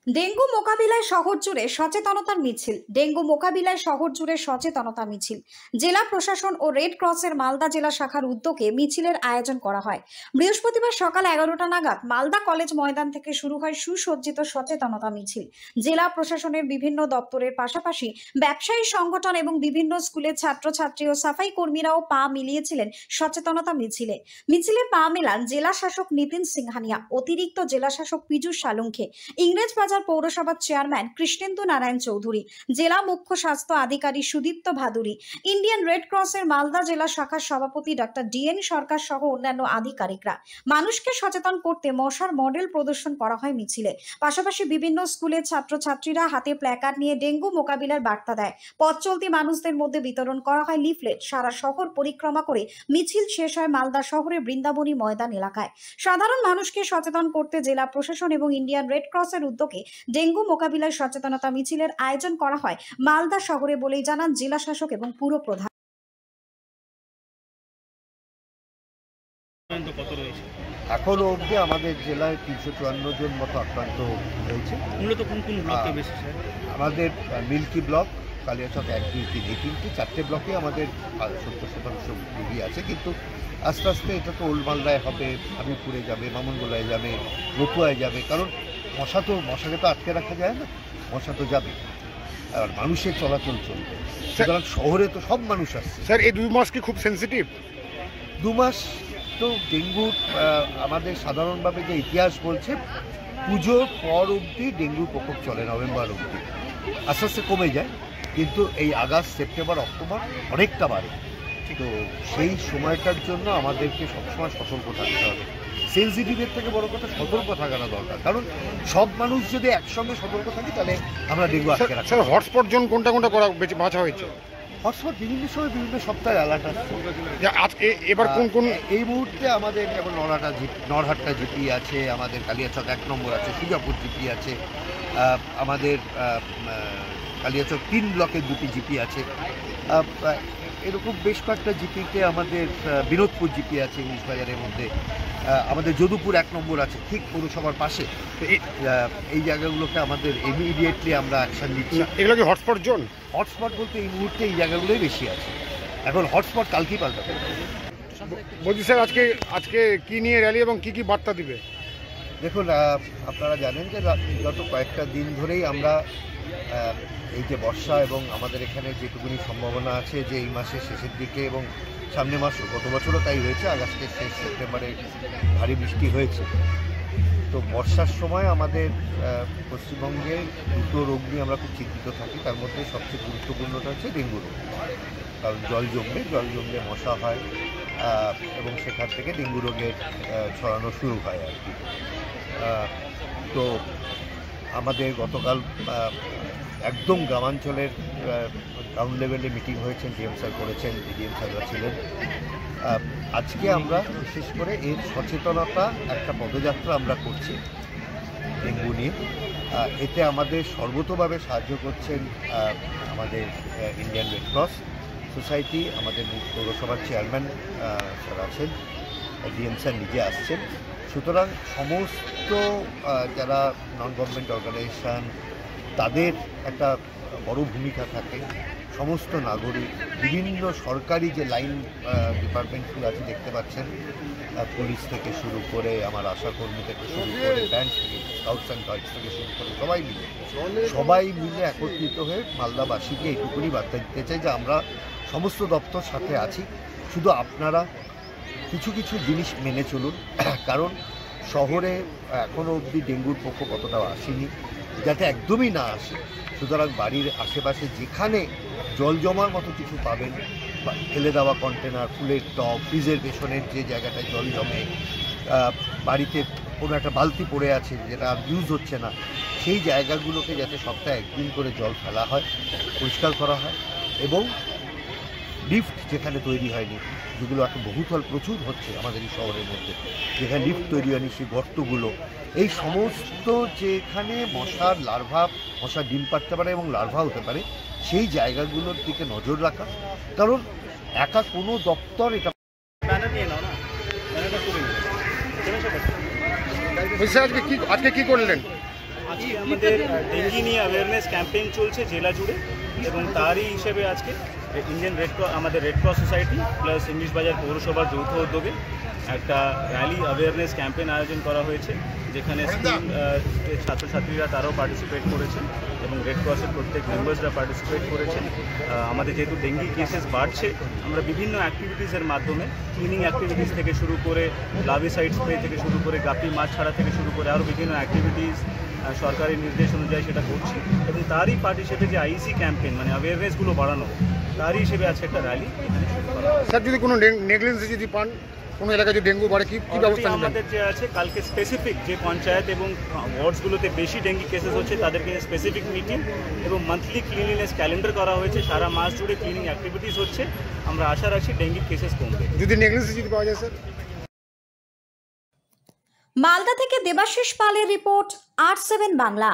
Dengue মোকাবিলায় শহর জুড়ে সচেতনতার মিছিল। ডেঙ্গু মোকাবিলায় শহর জুড়ে সচেতনতা মিছিল জেলা প্রশাসন ও রেড ক্রসের মালদা জেলা শাখার উদ্যোগে মিছিলের আয়োজন করা হয়। বৃহস্পতিবার সকাল 11টা নাগাদ মালদা কলেজ ময়দান থেকে শুরু হয় সুসজ্জিত সচেতনতা মিছিল। জেলা প্রশাসনের বিভিন্ন দপ্তরের পাশাপাশি ব্যবসায়ী সংগঠন এবং বিভিন্ন স্কুলের ছাত্রছাত্রী ও সাফাই কর্মীরাও পা মিলিয়েছিলেন সচেতনতা মিছিলে। মিছিলে পা মেলান জেলা শাসক নিতিন সিংহানিয়া, অতিরিক্ত জেলা শাসক পীযূষ সালুঙ্খে, ইংরেজবাজার পৌরসভার চেয়ারম্যান কৃষ্ণেন্দু নারায়ণ চৌধুরী, জেলা মুখ্য স্বাস্থ্য আধিকারিক সুদীপ্ত ভাদুরী, ইন্ডিয়ান রেড ক্রসের মালদা জেলা শাখার সভাপতি ডক্টর ডিএন সরকার সহ অন্যান্য আধিকারিকরা। মানুষকে সচেতন করতে মশার মডেল প্রদর্শন করা হয় মিছিলে। পাশাপাশি বিভিন্ন স্কুলের ছাত্রছাত্রীরা হাতে প্ল্যাকার্ড নিয়ে ডেঙ্গু মোকাবিলার বার্তা দেয়। পথ চলতি মানুষদের মধ্যে বিতরণ করা হয় লিফলেট। সারা শহর পরিক্রমা করে মিছিল শেষ হয় মালদা শহরের বৃন্দাবনী ময়দান এলাকায়। সাধারণ মানুষকে সচেতন করতে জেলা প্রশাসন এবং ইন্ডিয়ান রেড ক্রসের উদ্যোগে ডেঙ্গু মোকাবিলায় সচেতনতা মিছিলের আয়োজন করা হয় মালদা শহরে বলেই জানান জেলা শাসক এবং পুর প্রধান। এখনো অবধি আমাদের জেলায় 354 জন মতো আক্রান্ত হয়েছে। মূলত কোন কোন ব্লকে বেশি স্যার? আমাদের মিল্কি ব্লক, কালিয়াচক 1, 2, 3 এই 4টে ব্লকে আমাদের 70% রোগী আছে, কিন্তু আস্তে আস্তে এটা তো ওল্ড মালদায় হবে, হাবিবপুরে যাবে, মামুনগোলায় যাবে, মতুয়ায় যাবে, কারণ মশাকে তো আটকে রাখা যায় না, মশা তো যাবে, আর মানুষের চলাচল চলবে। সুতরাং শহরে তো সব মানুষ আসছে। স্যার এই 2 মাস কি খুব সেন্সিটিভ? 2 মাস তো ডেঙ্গুর আমাদের সাধারণভাবে যে ইতিহাস বলছে, পুজোর পর অবধি ডেঙ্গুর প্রকোপ চলে, নভেম্বর অবধি আস্তে আস্তে কমে যায়, কিন্তু এই আগস্ট, সেপ্টেম্বর, অক্টোবর অনেকটা বাড়ে। তো সেই সময়টার জন্য আমাদেরকে সবসময় সতর্ক থাকতে হবে। সেন্সিটিভের থেকে বড় কথা সতর্ক থাকাটা দরকার, কারণ সব মানুষ যদি একসঙ্গে সতর্ক থাকি তাহলে আমরা ডেঙ্গু আটকে রাখি। স্যার হটস্পট জোন কোনটা করা বাছা হয়েছে? হটস্পট বিভিন্ন সময় বিভিন্ন সপ্তাহে অ্যালার্ট আসছে। এবার কোন এই মুহূর্তে আমাদের যেমন নরহাট্টা জিপি আছে, আমাদের কালিয়াচক 1 নম্বর আছে, সুজাপুর জিপি আছে, আমাদের কালিয়াচক 3 ব্লকের 2টি জিপি আছে, এরকম বেশ কয়েকটা জিপিতে আমাদের বিনোদপুর জিপি আছে ইংলিশ বাজারের মধ্যে, আমাদের যদুপুর 1 নম্বর আছে ঠিক পৌরসভার পাশে। এই জায়গাগুলোকে আমাদের ইমিডিয়েটলি আমরা অ্যাকশন নিচ্ছি। এগুলো কি হটস্পট জোন? হটস্পট বলতে এই মুহূর্তে এই জায়গাগুলোই বেশি আছে, এখন হটস্পট কালকেই পাল্টাতে হবে। বলছি স্যার আজকে কি নিয়ে র্যালি এবং কি বার্তা দিবে? দেখুন, আপনারা জানেন যে গত কয়েকটা দিন ধরেই আমরা এই যে বর্ষা এবং আমাদের এখানে যেটুকুনি সম্ভাবনা আছে যে এই মাসের শেষের দিকে এবং সামনে মাসও, গত বছরও তাই হয়েছে, আগস্টের শেষ সেপ্টেম্বরে ভারী বৃষ্টি হয়েছে। তো বর্ষার সময় আমাদের পশ্চিমবঙ্গে 2টো রোগ নিয়ে আমরা খুব চিন্তিত থাকি, তার মধ্যে সবচেয়ে গুরুত্বপূর্ণটা হচ্ছে ডেঙ্গু রোগ, কারণ জল জমলে মশা হয় এবং সেখান থেকে ডেঙ্গু রোগের ছড়ানো শুরু হয় আর কি। তো আমাদের গতকাল একদম গ্রামাঞ্চলের গ্রাউন্ড লেভেলে মিটিং হয়েছে, ডিএম স্যার করেছেন, ডিএম স্যাররা ছিলেন। আজকে আমরা বিশেষ করে এর সচেতনতা একটা পদযাত্রা আমরা করছি ডেঙ্গু নিয়ে। এতে আমাদের সর্বতোভাবে সাহায্য করছেন আমাদের ইন্ডিয়ান রেড ক্রস সোসাইটি, আমাদের পৌরসভার চেয়ারম্যান স্যার আছেন, ডিএম স্যার নিজে আসছেন। সুতরাং সমস্ত যারা নন গভর্নমেন্ট অর্গানাইজেশান, তাদের একটা বড় ভূমিকা থাকে, সমস্ত নাগরিক, বিভিন্ন সরকারি যে লাইন ডিপার্টমেন্টগুলো আছে দেখতে পাচ্ছেন, পুলিশ থেকে শুরু করে আমার আশাকর্মী থেকে শুরু করে ব্যাংক থেকে, স্কাউটস অ্যান্ড গাইডস থেকে শুরু করে সবাই মিলে একত্রিত হয়ে মালদাবাসীকে এইটুকুনি বার্তা দিতে চাই যে আমরা সমস্ত দপ্তর সাথে আছি, শুধু আপনারা কিছু কিছু জিনিস মেনে চলুন, কারণ শহরে এখনও অবধি ডেঙ্গুর প্রকোপ অতটাও আসেনি, যাতে একদমই না আসে। সুতরাং বাড়ির আশেপাশে যেখানে জল জমার মতো কিছু পাবেন, ফেলে দেওয়া কন্টেনার, ফুলের টব, ফ্রিজের পেছনের যে জায়গাটায় জল জমে, বাড়িতে কোনো একটা বালতি পড়ে আছে যেটা ইউজ হচ্ছে না, সেই জায়গাগুলোকে যাতে সপ্তাহে 1 দিন করে জল ফেলা হয়, পরিষ্কার করা হয়, এবং লিফট যেখানে তৈরি হয়নি, যেগুলো একটা বহুতল প্রচুর হচ্ছে আমাদের এই শহরের মধ্যে, যেখানে লিফট তৈরি হয়নি সেই গর্তগুলো, এই সমস্ত যেখানে মশার ডিম পাড়তে পারে এবং লার্ভা হতে পারে, সেই জায়গাগুলোর দিকে নজর রাখা। কারণ একা কোনো দপ্তর এটা ব্যানার নিয়ে নাও না, ব্যানারটা তুলে নিও। বলছি স্যার আজকে কি করলেন? আজকে আমাদের ডেঙ্গি নিয়ে অ্যাওয়ারনেস ক্যাম্পেইন চলছে জেলা জুড়ে, এবং তারই হিসেবে আজকে ইন্ডিয়ান রেড ক্রস, আমাদের red cross society plus English বাজার পৌরসভার যৌথ উদ্যোগে একটা র্যালি অ্যাওয়ারনেস ক্যাম্পেইন আয়োজন করা হয়েছে, যেখানে স্কুল ছাত্রছাত্রীরা তারাও পার্টিসিপেট করেছেন এবং রেড ক্রসের প্রত্যেক মেম্বার্সরা পার্টিসিপেট করেছেন। আমাদের যেহেতু ডেঙ্গি কেসেস বাড়ছে, আমরা বিভিন্ন অ্যাক্টিভিটিসের মাধ্যমে ক্লিনিং অ্যাক্টিভিটিস থেকে শুরু করে লার্ভিসাইড স্প্রে থেকে শুরু করে গাপ্পি মাছ ছাড়া থেকে শুরু করে আরও বিভিন্ন অ্যাক্টিভিটিস সরকারি নির্দেশ অনুযায়ী সেটা করছি, এবং তারই পার্ট হিসেবে যে আইসি ক্যাম্পেইন মানে অ্যাওয়ারনেসগুলো বাড়ানো, তারই হিসেবে আছে একটা র্যালি এখানে শুরু করা হয়। স্যার যদি কোনো নেগলিজেন্সি যদি পান, কোনো এলাকায় যদি ডেঙ্গু বাড়ে কি ব্যবস্থা নেবেন? আমাদের যে আছে কালকে স্পেসিফিক যে পঞ্চায়েত এবং ওয়ার্ডসগুলোতে বেশি ডেঙ্গি কেসেস হচ্ছে তাদেরকে স্পেসিফিক মিটিং এবং মান্থলি ক্লিনলিনেস ক্যালেন্ডার করা হয়েছে, সারা মাস জুড়ে ক্লিনিং অ্যাক্টিভিটিস হচ্ছে। আমরা আশা রাখছি ডেঙ্গি কেসেস কমবে। যদি নেগলিজেন্সি যদি পাওয়া যায় স্যার? মালদা থেকে দেবাশিস পালের রিপোর্ট, R7 বাংলা।